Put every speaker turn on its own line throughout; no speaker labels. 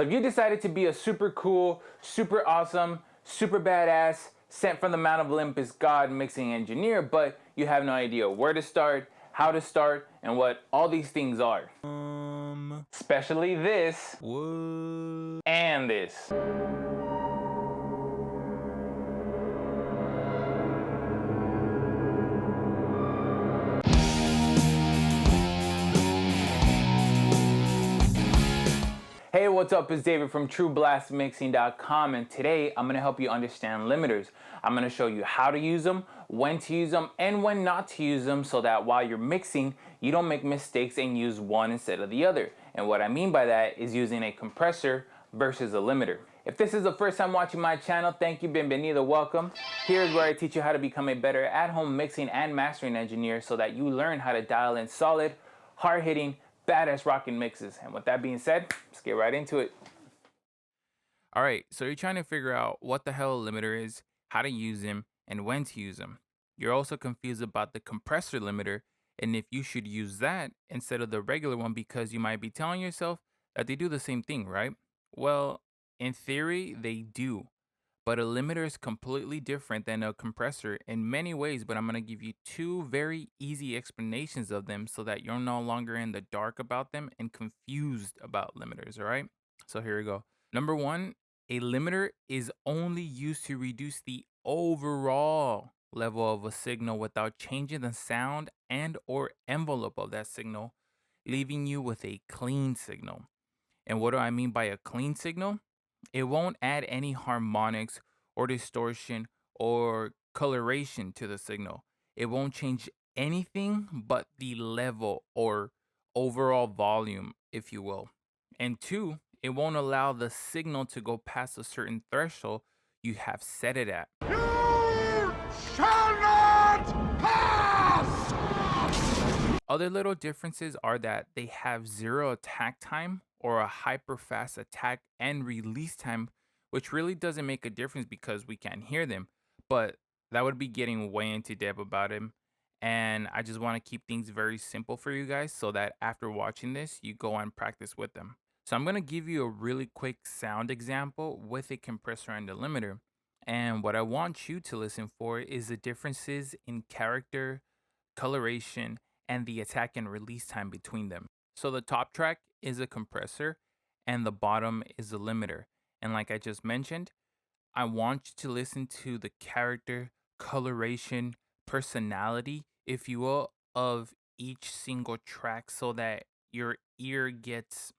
So if you decided to be a super cool, super awesome, super badass, sent from the Mount of Olympus God mixing engineer, but you have no idea where to start, how to start, and what all these things are. Especially this. What? And this. Hey, what's up? It's David from TrueBlastMixing.com, and today I'm going to help you understand limiters. I'm going to show you how to use them, when to use them, and when not to use them, so that while you're mixing, you don't make mistakes and use one instead of the other. And what I mean by that is using a compressor versus a limiter. If this is the first time watching my channel, thank you, bienvenido, welcome. Here's where I teach you how to become a better at-home mixing and mastering engineer so that you learn how to dial in solid, hard-hitting, badass rocking mixes. And with that being said, let's get right into it. All right, so you're trying to figure out what the hell a limiter is, how to use them, and when to use them. You're also confused about the compressor limiter and if you should use that instead of the regular one because you might be telling yourself that they do the same thing, right? Well, in theory, they do. But a limiter is completely different than a compressor in many ways, but I'm going to give you two very easy explanations of them so that you're no longer in the dark about them and confused about limiters, all right? So here we go. Number one, a limiter is only used to reduce the overall level of a signal without changing the sound and or envelope of that signal, leaving you with a clean signal. And what do I mean by a clean signal? It won't add any harmonics or distortion or coloration to the signal. It won't change anything but the level or overall volume, if you will. And two, it won't allow the signal to go past a certain threshold you have set it at.
You shall not pass!
Other little differences are that they have zero attack time or a hyper fast attack and release time, which really doesn't make a difference because we can't hear them. But that would be getting way into depth about him. And I just want to keep things very simple for you guys so that after watching this, you go and practice with them. So I'm going to give you a really quick sound example with a compressor and a limiter. And what I want you to listen for is the differences in character, coloration, and the attack and release time between them. So the top track is a compressor and the bottom is a limiter. And like I just mentioned, I want you to listen to the character, coloration, personality, if you will, of each single track so that your ear gets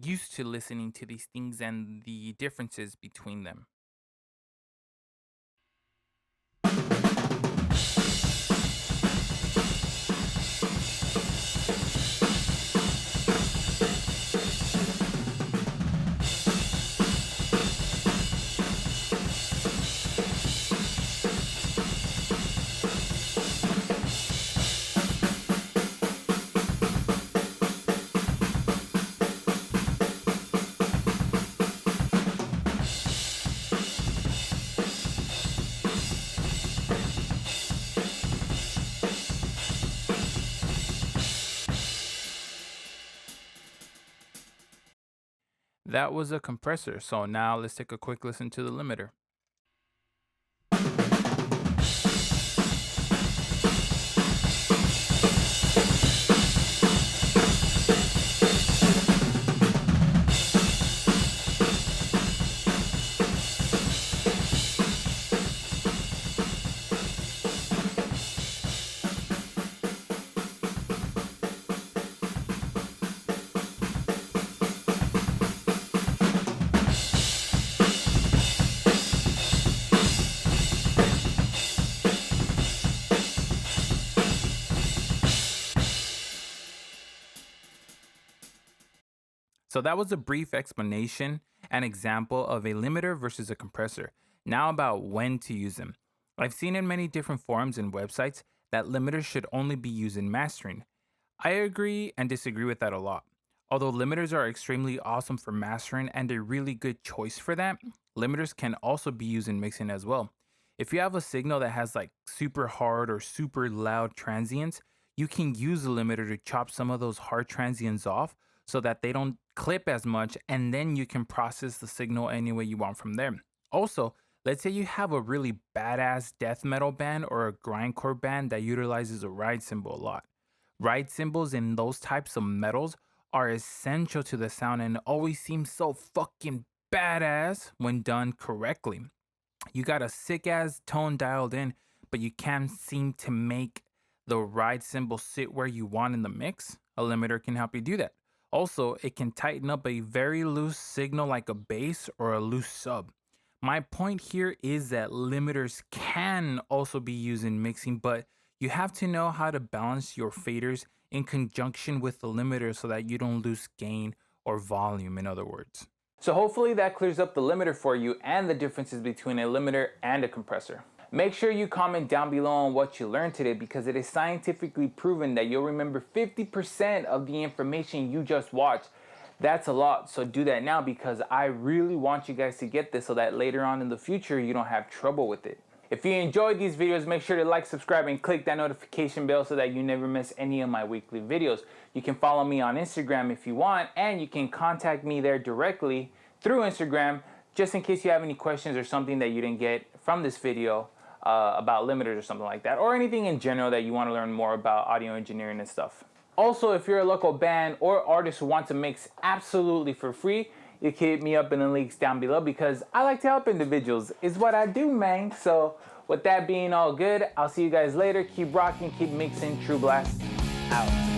used to listening to these things and the differences between them. That was a compressor. So now let's take a quick listen to the limiter. So that was a brief explanation and example of a limiter versus a compressor. Now about when to use them. I've seen in many different forums and websites that limiters should only be used in mastering. I agree and disagree with that a lot. Although limiters are extremely awesome for mastering and a really good choice for that, limiters can also be used in mixing as well. If you have a signal that has like super hard or super loud transients, you can use the limiter to chop some of those hard transients off so that they don't clip as much, and then you can process the signal any way you want from there. Also, let's say you have a really badass death metal band or a grindcore band that utilizes a ride cymbal a lot. Ride cymbals in those types of metals are essential to the sound and always seem so fucking badass when done correctly. You got a sick ass tone dialed in, but you can't seem to make the ride cymbal sit where you want in the mix. A limiter can help you do that. Also, it can tighten up a very loose signal like a bass or a loose sub. My point here is that limiters can also be used in mixing, but you have to know how to balance your faders in conjunction with the limiter so that you don't lose gain or volume, in other words. So hopefully that clears up the limiter for you and the differences between a limiter and a compressor. Make sure you comment down below on what you learned today, because it is scientifically proven that you'll remember 50% of the information you just watched. That's a lot, so do that now, because I really want you guys to get this so that later on in the future you don't have trouble with it. If you enjoyed these videos, make sure to like, subscribe, and click that notification bell so that you never miss any of my weekly videos. You can follow me on Instagram if you want, and you can contact me there directly through Instagram, just in case you have any questions or something that you didn't get from this video about limiters or something like that, or anything in general that you want to learn more about audio engineering and stuff. Also, if you're a local band or artist who wants to mix absolutely for free, you can hit me up in the links down below, because I like to help individuals. It's what I do, man. So with that being all good, I'll see you guys later. Keep rocking, keep mixing. True Blast out.